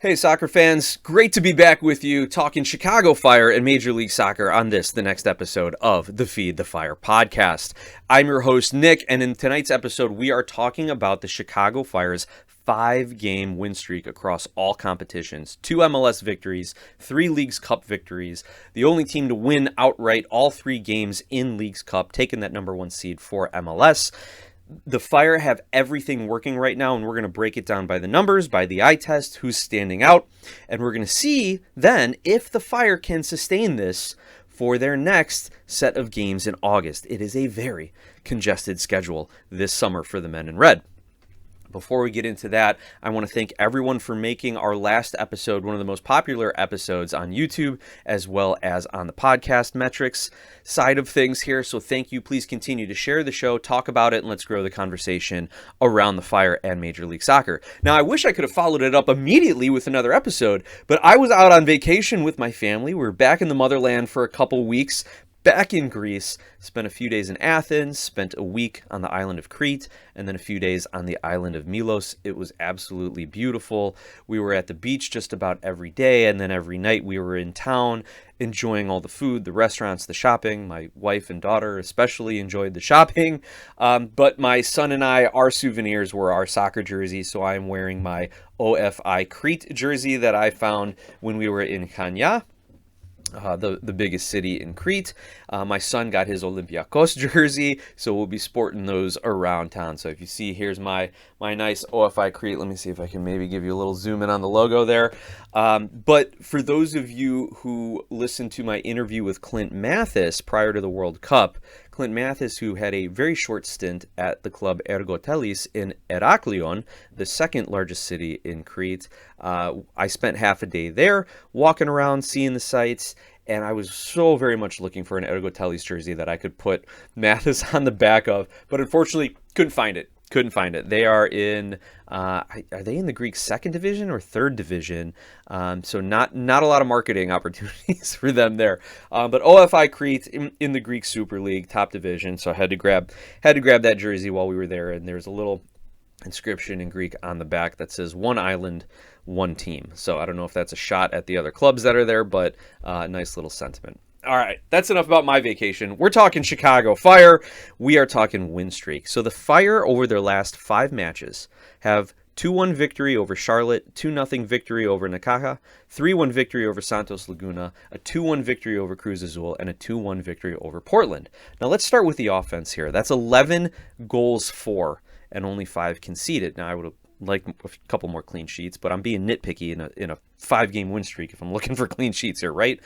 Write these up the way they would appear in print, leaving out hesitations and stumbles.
Hey, soccer fans. Great to be back with you talking Chicago Fire and Major League Soccer on the next episode of the Feed the Fire podcast. I'm your host, Nick, and in tonight's episode, we are talking about the Chicago Fire's 5-game win streak across all competitions, 2 MLS victories, 3 Leagues Cup victories, the only team to win outright all 3 games in Leagues Cup, taking that number 1 seed for MLS. The Fire have everything working right now, and we're going to break it down by the numbers, by the eye test, who's standing out, and we're going to see then if the Fire can sustain this for their next set of games in August. It is a very congested schedule this summer for the men in red. Before we get into that, I want to thank everyone for making our last episode one of the most popular episodes on YouTube, as well as on the podcast metrics side of things here. So thank you. Please continue to share the show, talk about it, and let's grow the conversation around the Fire and Major League Soccer. Now, I wish I could have followed it up immediately with another episode, but I was out on vacation with my family. We were back in the motherland for a couple weeks. Back in Greece, spent a few days in Athens, spent a week on the island of Crete, and then a few days on the island of Milos. It was absolutely beautiful. We were at the beach just about every day, and then every night we were in town enjoying all the food, the restaurants, the shopping. My wife and daughter especially enjoyed the shopping, but my son and I, our souvenirs were our soccer jerseys, so I'm wearing my OFI Crete jersey that I found when we were in Kanya. The biggest city in Crete. My son got his Olympiacos jersey, so we'll be sporting those around town. So if you see, here's my nice OFI Crete. Let me see if I can maybe give you a little zoom in on the logo there. But for those of you who listened to my interview with Clint Mathis prior to the World Cup, Clint Mathis, who had a very short stint at the club Ergotelis in Heraklion, the second largest city in Crete. I spent half a day there, walking around, seeing the sights, and I was so very much looking for an Ergotelis jersey that I could put Mathis on the back of, but unfortunately couldn't find it. They are in, are they in the Greek second division or third division? So not a lot of marketing opportunities for them there. But OFI Crete in the Greek Super League, top division. So I had to grab that jersey while we were there. And there's a little inscription in Greek on the back that says "One Island, One Team." So I don't know if that's a shot at the other clubs that are there, but nice little sentiment. All right, that's enough about my vacation. We're talking Chicago Fire. We are talking win streak. So the Fire, over their last 5 matches, have 2-1 victory over Charlotte, 2-0 victory over Necaxa, 3-1 victory over Santos Laguna, a 2-1 victory over Cruz Azul, and a 2-1 victory over Portland. Now let's start with the offense here. That's 11 goals for and only 5 conceded. Now I would have liked a couple more clean sheets, but I'm being nitpicky in a 5-game win streak if I'm looking for clean sheets here, right?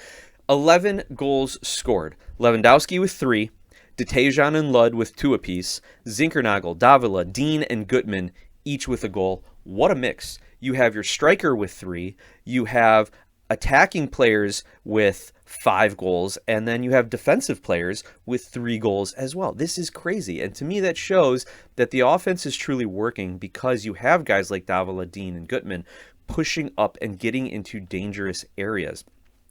11 goals scored. Lewandowski with 3, Detejan and Ludd with 2 apiece, Zinkernagel, Davila, Dean, and Gutman each with a goal. What a mix. You have your striker with 3, you have attacking players with 5 goals, and then you have defensive players with 3 goals as well. This is crazy, and to me that shows that the offense is truly working because you have guys like Davila, Dean, and Gutman pushing up and getting into dangerous areas.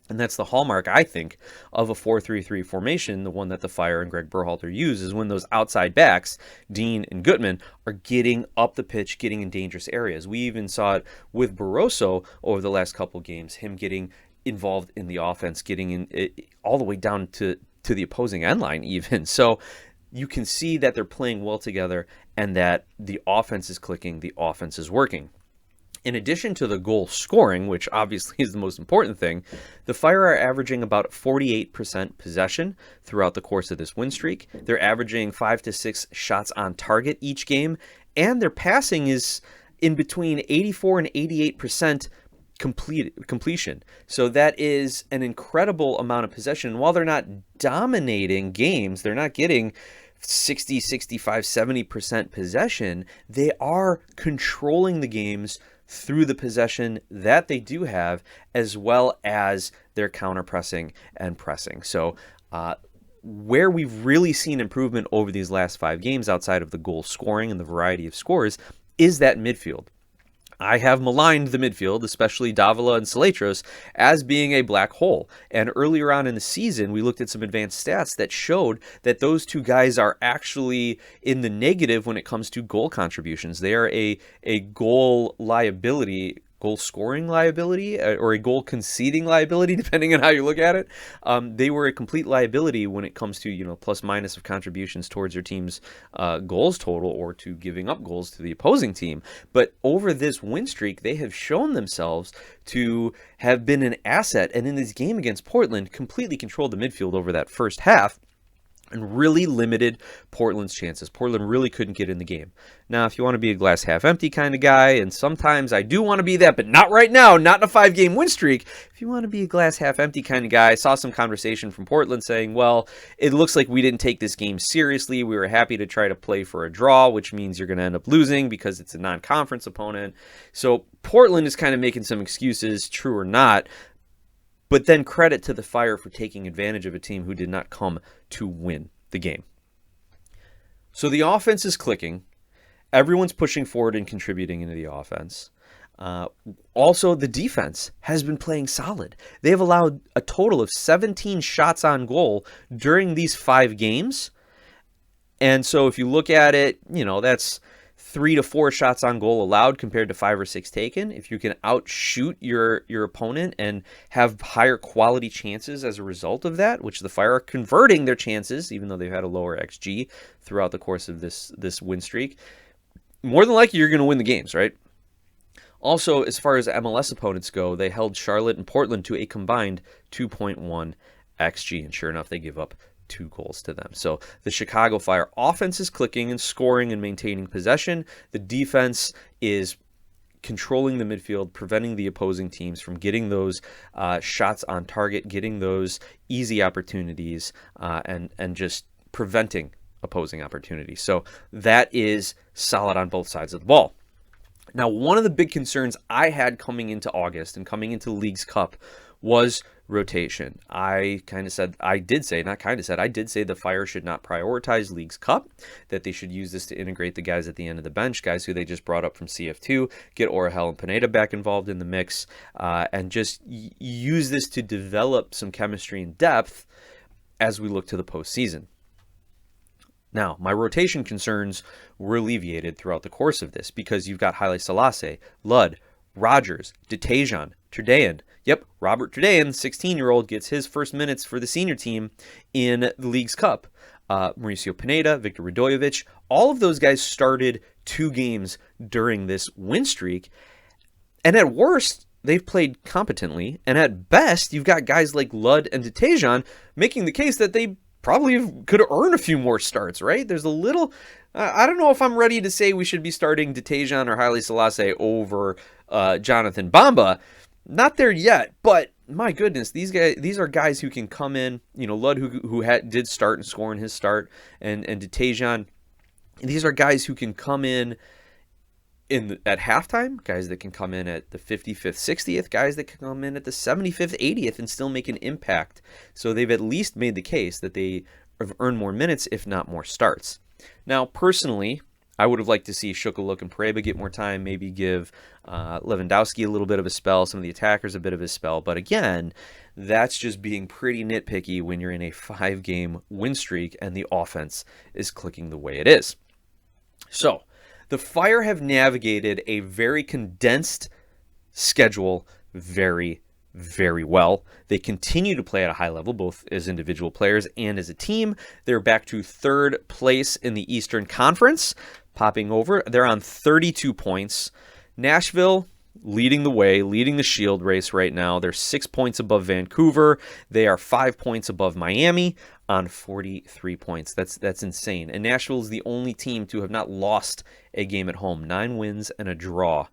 And that's the hallmark, I think, of a 4-3-3 formation, the one that the Fire and Greg Berhalter use, is when those outside backs, Dean and Gutman, are getting up the pitch, getting in dangerous areas. We even saw it with Barroso over the last couple games, him getting involved in the offense, getting in all the way down to the opposing end line even. So you can see that they're playing well together and that the offense is clicking, the offense is working. In addition to the goal scoring, which obviously is the most important thing, the Fire are averaging about 48% possession throughout the course of this win streak. They're averaging 5 to 6 shots on target each game, and their passing is in between 84 and 88% completion. So that is an incredible amount of possession. While they're not dominating games, they're not getting 60, 65, 70% possession, they are controlling the games through the possession that they do have, as well as their counter-pressing and pressing. So where we've really seen improvement over these last 5 games, outside of the goal scoring and the variety of scores, is that midfield. I have maligned the midfield, especially Davila and Saletros, as being a black hole. And earlier on in the season, we looked at some advanced stats that showed that those two guys are actually in the negative when it comes to goal contributions. They are a goal goal scoring liability or a goal conceding liability, depending on how you look at it. They were a complete liability when it comes to, plus minus of contributions towards your team's goals total or to giving up goals to the opposing team. But over this win streak, they have shown themselves to have been an asset, and in this game against Portland, completely controlled the midfield over that first half and really limited Portland's chances. Portland really couldn't get in the game. Now, if you want to be a glass half empty kind of guy, and sometimes I do want to be that, but not right now, not in a 5-game win streak. If you want to be a glass half empty kind of guy, I saw some conversation from Portland saying, well, it looks like we didn't take this game seriously. We were happy to try to play for a draw, which means you're going to end up losing because it's a non-conference opponent. So Portland is kind of making some excuses, true or not. But then credit to the Fire for taking advantage of a team who did not come to win the game. So the offense is clicking. Everyone's pushing forward and contributing into the offense. Also, the defense has been playing solid. They have allowed a total of 17 shots on goal during these 5 games. And so if you look at it, that's 3 to 4 shots on goal allowed compared to 5 or 6 taken. If you can outshoot your opponent and have higher quality chances as a result of that, which the Fire are converting their chances, even though they've had a lower XG throughout the course of this win streak, more than likely you're going to win the games, right? Also, as far as MLS opponents go, they held Charlotte and Portland to a combined 2.1 XG, and sure enough, they give up 2 goals to them. So the Chicago Fire offense is clicking and scoring and maintaining possession. The defense is controlling the midfield, preventing the opposing teams from getting those shots on target, getting those easy opportunities, and just preventing opposing opportunities. So that is solid on both sides of the ball. Now, one of the big concerns I had coming into August and coming into the Leagues Cup was rotation. I did say the Fire should not prioritize Leagues Cup, that they should use this to integrate the guys at the end of the bench, guys who they just brought up from CF2, get Orahel and Pineda back involved in the mix, and just use this to develop some chemistry and depth as we look to the postseason. Now, my rotation concerns were alleviated throughout the course of this because you've got Haile Selassie, Ludd, Rogers, Detejan, Tredayan. Yep, Robert Tredayan, 16-year-old, gets his first minutes for the senior team in the Leagues Cup. Mauricio Pineda, Victor Radojevic, all of those guys started 2 games during this win streak. And at worst, they've played competently. And at best, you've got guys like Ludd and Detejan making the case that they probably could earn a few more starts, right? There's a little... I don't know if I'm ready to say we should be starting Detejan or Haile Selassie over Jonathan Bamba. Not there yet, but my goodness, these are guys who can come in. Ludd who did start and score in his start, and Detejan. These are guys who can come in at halftime, guys that can come in at the 55th, 60th, guys that can come in at the 75th, 80th, and still make an impact. So they've at least made the case that they have earned more minutes, if not more starts. Now, personally, I would have liked to see Shukaluk and Pareba get more time, maybe give Lewandowski a little bit of a spell, some of the attackers a bit of a spell. But again, that's just being pretty nitpicky when you're in a 5-game win streak and the offense is clicking the way it is. So, the Fire have navigated a very condensed schedule very, very well. They continue to play at a high level, both as individual players and as a team. They're back to 3rd place in the Eastern Conference, popping over. They're on 32 points. Nashville leading the way, leading the Shield race right now. They're 6 points above Vancouver. They are 5 points above Miami on 43 points. That's insane. And Nashville is the only team to have not lost a game at home. 9 wins and a draw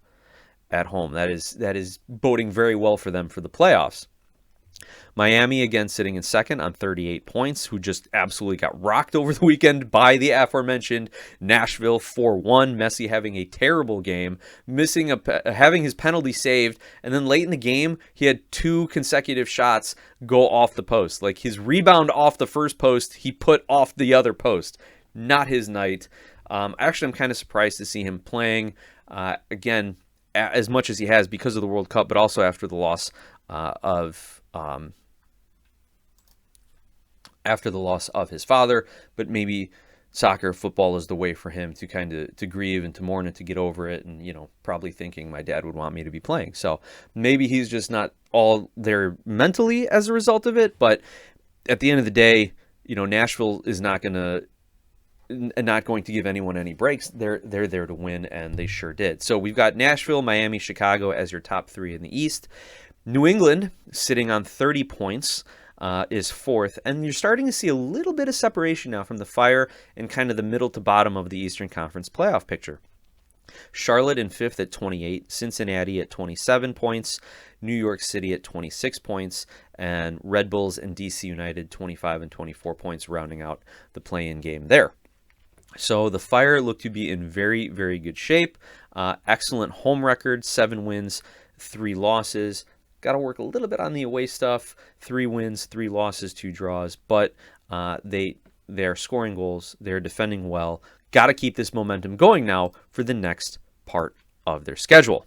at home. That is boding very well for them for the playoffs. Miami, again, sitting in 2nd on 38 points, who just absolutely got rocked over the weekend by the aforementioned Nashville 4-1. Messi having a terrible game, having his penalty saved, and then late in the game, he had 2 consecutive shots go off the post. Like his rebound off the first post, he put off the other post. Not his night. Actually, I'm kind of surprised to see him playing, again, as much as he has because of the World Cup, but also after the loss of his father, but maybe soccer, football is the way for him to kind of to grieve and to mourn and to get over it, and probably thinking my dad would want me to be playing. So maybe he's just not all there mentally as a result of it. But at the end of the day, Nashville is not going to give anyone any breaks. They're there to win, and they sure did. So we've got Nashville, Miami, Chicago as your top three in the East. New England, sitting on 30 points, is fourth, and you're starting to see a little bit of separation now from the Fire and kind of the middle to bottom of the Eastern Conference playoff picture. Charlotte in fifth at 28, Cincinnati at 27 points, New York City at 26 points, and Red Bulls and DC United 25 and 24 points, rounding out the play-in game there. So the Fire look to be in very, very good shape. Excellent home record, 7 wins, 3 losses. Got to work a little bit on the away stuff. 3 wins, 3 losses, 2 draws. But they're scoring goals. They're defending well. Got to keep this momentum going now for the next part of their schedule.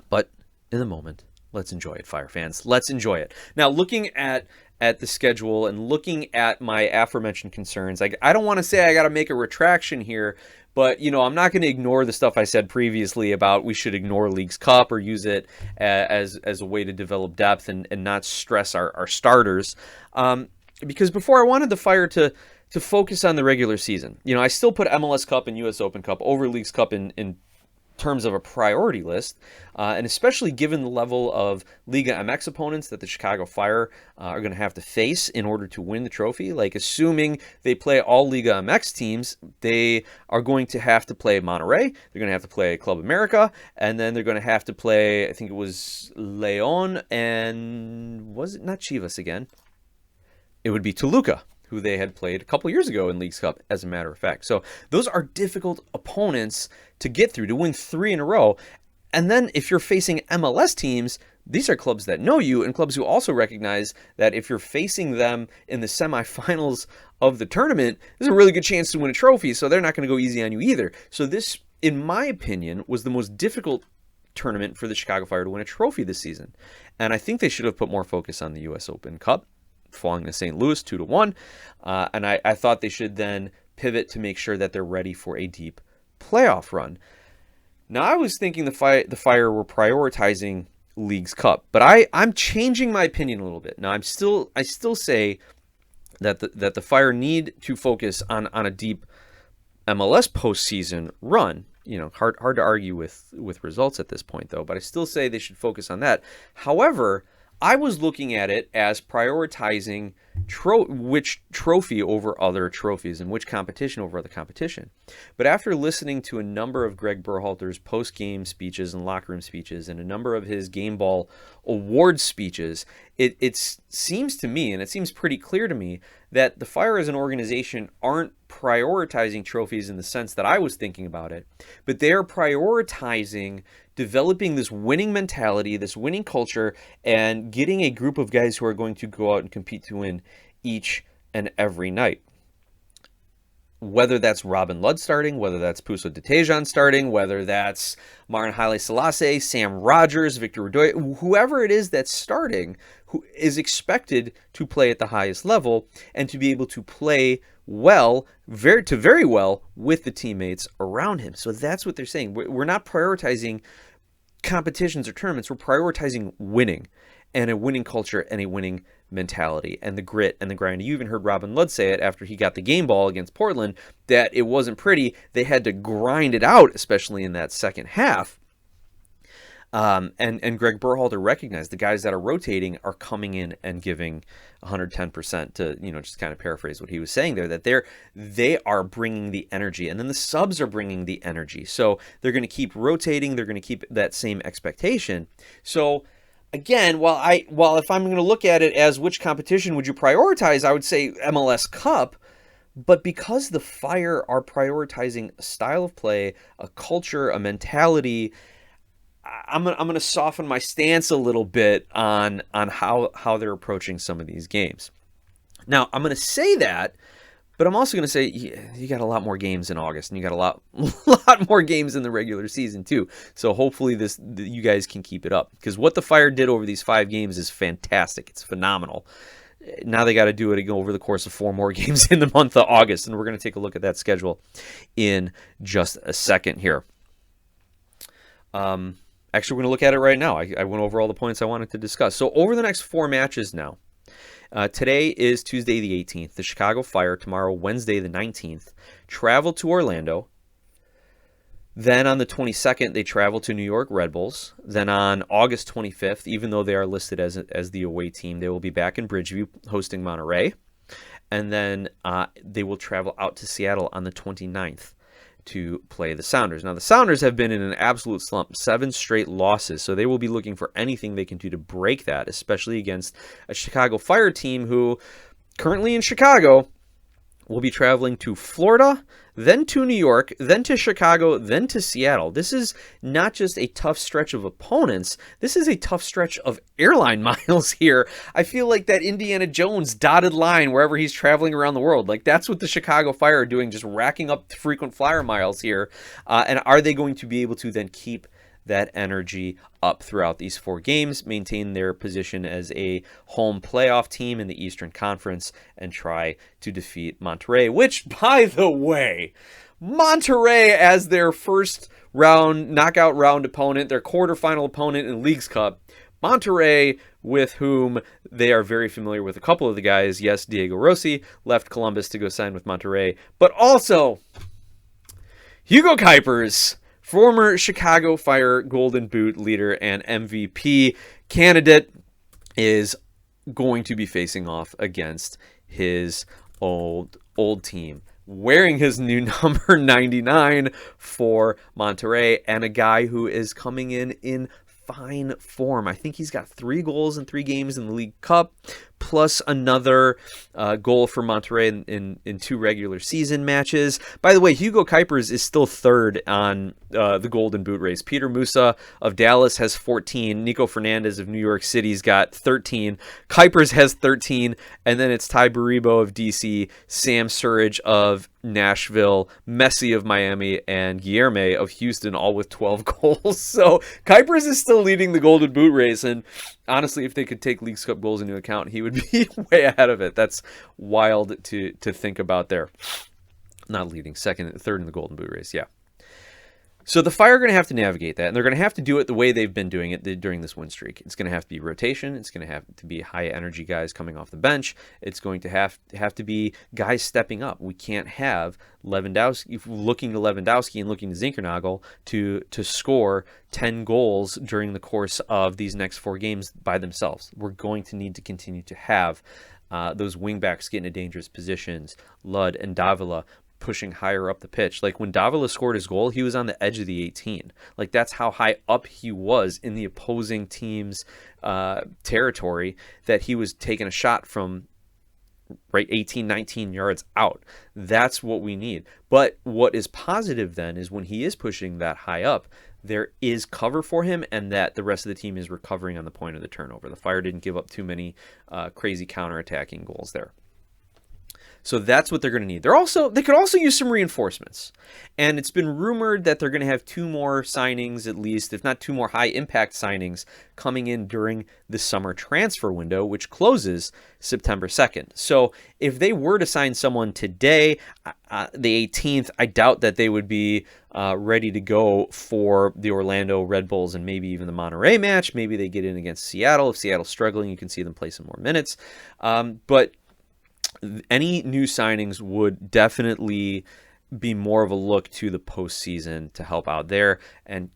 But in the moment, let's enjoy it, Fire fans. Let's enjoy it. Now, looking at the schedule and looking at my aforementioned concerns, I don't want to say I got to make a retraction here, but, I'm not going to ignore the stuff I said previously about we should ignore Leagues Cup or use it as a way to develop depth and not stress our starters. Because before I wanted the Fire to focus on the regular season. I still put MLS Cup and US Open Cup over Leagues Cup in terms of a priority list, and especially given the level of Liga MX opponents that the Chicago Fire are going to have to face in order to win the trophy. Like, assuming they play all Liga MX teams, they are going to have to play Monterrey, they're going to have to play Club America, and then they're going to have to play, I think it was Leon, and was it not Chivas again? It would be Toluca, who they had played a couple years ago in Leagues Cup, as a matter of fact. So those are difficult opponents to get through, to win 3 in a row. And then if you're facing MLS teams, these are clubs that know you and clubs who also recognize that if you're facing them in the semifinals of the tournament, there's a really good chance to win a trophy, so they're not going to go easy on you either. So this, in my opinion, was the most difficult tournament for the Chicago Fire to win a trophy this season. And I think they should have put more focus on the US Open Cup, falling to St. Louis 2-1, and I thought they should then pivot to make sure that they're ready for a deep playoff run. Now, I was thinking the Fire were prioritizing Leagues Cup, but I'm changing my opinion a little bit. Now, I still say that the Fire need to focus on a deep MLS postseason run. Hard to argue with results at this point, though, but I still say they should focus on that. However, I was looking at it as prioritizing which trophy over other trophies and which competition over other competition. But after listening to a number of Greg Berhalter's post-game speeches and locker room speeches and a number of his Game Ball award speeches, it seems to me, and it seems pretty clear to me, that the Fire as an organization aren't prioritizing trophies in the sense that I was thinking about it, but they are prioritizing developing this winning mentality, this winning culture, and getting a group of guys who are going to go out and compete to win each and every night. Whether that's Robin Ludd starting, whether that's Puso Detejan starting, whether that's Marin Haile Selassie, Sam Rogers, Victor Rudoy, whoever it is that's starting, who is expected to play at the highest level and to be able to play well, very well with the teammates around him. So that's what they're saying. We're not prioritizing competitions or tournaments. We're prioritizing winning and a winning culture and a winning mentality and the grit and the grind. You even heard Robin Ludd say it after he got the game ball against Portland, that it wasn't pretty. They had to grind it out, especially in that second half. And Greg Berhalter recognized the guys that are rotating are coming in and giving 110% to, just kind of paraphrase what he was saying there, that they are bringing the energy, and then the subs are bringing the energy. So they're going to keep rotating. They're going to keep that same expectation. So again, while if I'm going to look at it as which competition would you prioritize, I would say MLS Cup. But because the Fire are prioritizing a style of play, a culture, a mentality, I'm gonna soften my stance a little bit on how they're approaching some of these games. Now, I'm gonna say that, but I'm also gonna say you got a lot more games in August, and you got a lot more games in the regular season too. So hopefully you guys can keep it up, because what the Fire did over these 5 games is fantastic. It's phenomenal. now they got to do it over the course of 4 more games in the month of August, and we're going to take a look at that schedule in just a second here. Actually, we're going to look at it right now. I went over all the points I wanted to discuss. So over the next 4 matches now, today is Tuesday the 18th. The Chicago Fire tomorrow, Wednesday the 19th, travel to Orlando. Then on the 22nd, they travel to New York Red Bulls. Then on August 25th, even though they are listed as the away team, they will be back in Bridgeview hosting Monterey. And then they will travel out to Seattle on the 29th to play the Sounders. Now, the Sounders have been in an absolute slump, 7 straight losses, so they will be looking for anything they can do to break that, especially against a Chicago Fire team who, currently in Chicago, will be traveling to Florida, then to New York, then to Chicago, then to Seattle. This is not just a tough stretch of opponents. This is a tough stretch of airline miles here. I feel like that Indiana Jones dotted line wherever he's traveling around the world. Like, that's what the Chicago Fire are doing, just racking up frequent flyer miles here. And are they going to be able to then keep that energy up throughout these 4 games, maintain their position as a home playoff team in the Eastern Conference, and try to defeat Monterey, which, by the way, Monterey as their first round, knockout round opponent, their quarterfinal opponent in Leagues Cup, Monterey, with whom they are very familiar with a couple of the guys. Yes, Diego Rossi left Columbus to go sign with Monterey, but also Hugo Kuipers, former Chicago Fire Golden Boot leader and MVP candidate, is going to be facing off against his old team, wearing his new number 99 for Monterey, and a guy who is coming in fine form. I think he's got 3 goals in 3 games in the League Cup, plus another goal for Monterey in 2 regular season matches. By the way, Hugo Kuipers is still 3rd on the Golden Boot race. Peter Musa of Dallas has 14. Nico Fernandez of New York City's got 13. Kuipers has 13. And then it's Ty Baribo of DC, Sam Surridge of Nashville, Messi of Miami, and Guilherme of Houston, all with 12 goals. So Kuipers is still leading the Golden Boot race, and honestly, if they could take Leagues Cup goals into account, he would be way ahead of it. That's wild to think about there. Not leading, 2nd, 3rd in the Golden Boot race, yeah. So the Fire are going to have to navigate that, and they're going to have to do it the way they've been doing it during this win streak. It's going to have to be rotation. It's going to have to be high-energy guys coming off the bench. It's going to have to be guys stepping up. We can't have Lewandowski looking to Lewandowski and looking to Zinkernagel to score 10 goals during the course of these next 4 games by themselves. We're going to need to continue to have those wingbacks get into dangerous positions, Lud and Davila pushing higher up the pitch. Like, when Davila scored his goal, he was on the edge of the 18. Like, that's how high up he was in the opposing team's territory, that he was taking a shot from right 18, 19 yards out. That's what we need. But what is positive then is when he is pushing that high up, there is cover for him, and that the rest of the team is recovering on the point of the turnover. The Fire didn't give up too many crazy counterattacking goals there. So that's what they're going to need. They could also use some reinforcements. And it's been rumored that they're going to have 2 more signings, at least, if not 2 more high-impact signings, coming in during the summer transfer window, which closes September 2nd. So if they were to sign someone today, the 18th, I doubt that they would be ready to go for the Orlando Red Bulls and maybe even the Monterey match. Maybe they get in against Seattle. If Seattle's struggling, you can see them play some more minutes. But any new signings would definitely be more of a look to the postseason to help out there. And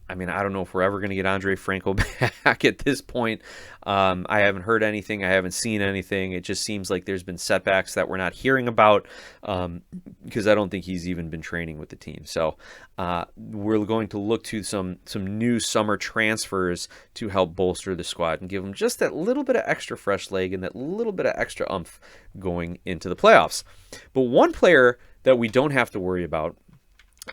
I mean, I don't know if we're ever going to get Andre Franco back at this point. I haven't heard anything. I haven't seen anything. It just seems like there's been setbacks that we're not hearing about, because I don't think he's even been training with the team. So we're going to look to some new summer transfers to help bolster the squad and give them just that little bit of extra fresh leg and that little bit of extra oomph going into the playoffs. But one player that we don't have to worry about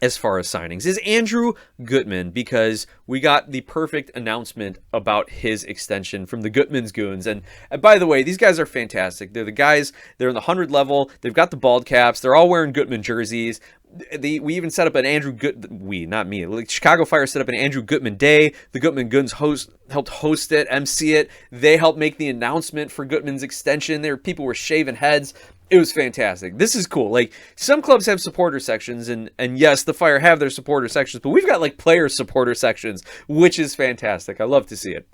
as far as signings is Andrew Gutman, because we got the perfect announcement about his extension from the Gutman's Goons. And by the way, these guys are fantastic. They're the guys, they're in the 100 level. They've got the bald caps. They're all wearing Gutman jerseys. we even set up an Andrew not me. Like Chicago Fire set up an Andrew Gutman Day. The Gutman Guns helped host it, MC it. They helped make the announcement for Gutman's extension. People were shaving heads. It was fantastic. This is cool. Like, some clubs have supporter sections, and yes, the Fire have their supporter sections, but we've got like player supporter sections, which is fantastic. I love to see it.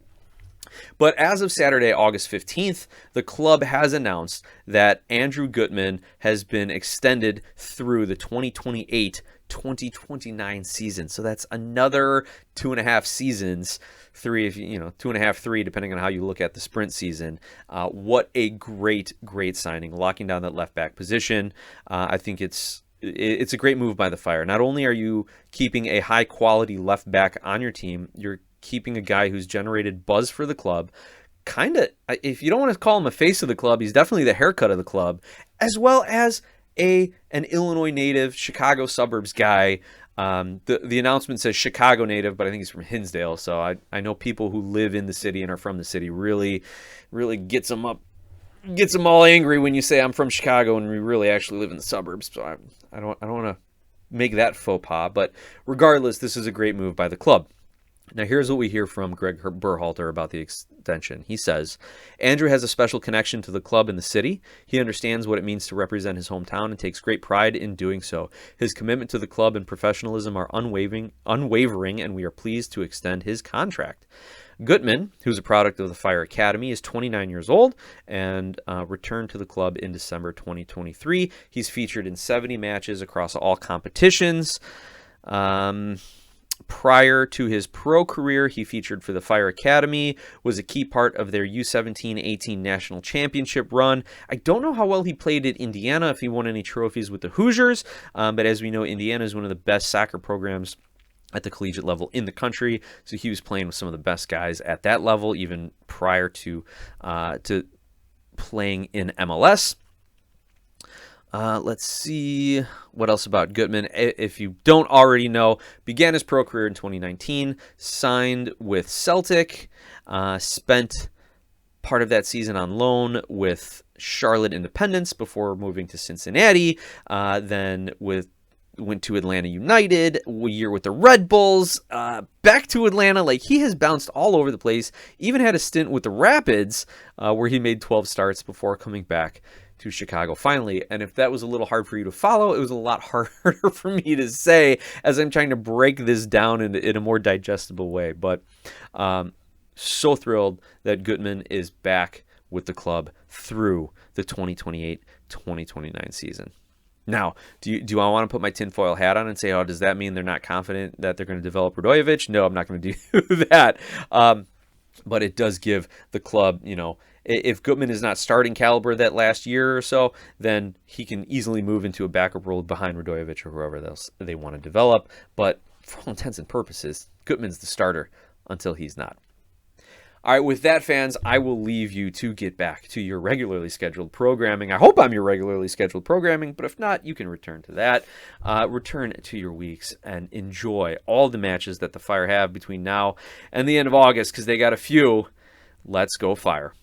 But as of Saturday, August 15th, the club has announced that Andrew Gutman has been extended through the 2028-2029 season. So that's another 2.5 seasons, 2.5, 3, depending on how you look at the sprint season. What a great signing, locking down that left back position. I think it's a great move by the Fire. Not only are you keeping a high quality left back on your team, you're keeping a guy who's generated buzz for the club. Kind of, if you don't want to call him a face of the club, he's definitely the haircut of the club, as well as an Illinois native, Chicago suburbs guy. The announcement says Chicago native, but I think he's from Hinsdale. So I know people who live in the city and are from the city really gets them all angry when you say I'm from Chicago and we really actually live in the suburbs. So I don't want to make that faux pas. But regardless, this is a great move by the club. Now, here's what we hear from Greg Berhalter about the extension. He says, Andrew has a special connection to the club and the city. He understands what it means to represent his hometown and takes great pride in doing so. His commitment to the club and professionalism are unwavering, and we are pleased to extend his contract. Gutman, who's a product of the Fire Academy, is 29 years old and returned to the club in December 2023. He's featured in 70 matches across all competitions. Prior to his pro career, he featured for the Fire Academy, was a key part of their U17-18 national championship run. I don't know how well he played at Indiana, if he won any trophies with the Hoosiers, but as we know, Indiana is one of the best soccer programs at the collegiate level in the country, so he was playing with some of the best guys at that level, even prior to playing in MLS. Let's see what else about Gutman. If you don't already know, began his pro career in 2019, signed with Celtic, spent part of that season on loan with Charlotte Independence before moving to Cincinnati, then went to Atlanta United, a year with the Red Bulls, back to Atlanta. Like, he has bounced all over the place, even had a stint with the Rapids where he made 12 starts before coming back to Chicago finally. And if that was a little hard for you to follow, it was a lot harder for me to say as I'm trying to break this down in a more digestible way. But so thrilled that Gutman is back with the club through the 2028-2029 season. Now, do I want to put my tinfoil hat on and say, does that mean they're not confident that they're going to develop Radojevic? No, I'm not going to do that. But it does give the club, if Gutman is not starting caliber that last year or so, then he can easily move into a backup role behind Radojevic or whoever else they want to develop. But for all intents and purposes, Gutman's the starter until he's not. All right, with that, fans, I will leave you to get back to your regularly scheduled programming. I hope I'm your regularly scheduled programming, but if not, you can return to that. Return to your weeks and enjoy all the matches that the Fire have between now and the end of August, because they got a few. Let's go Fire.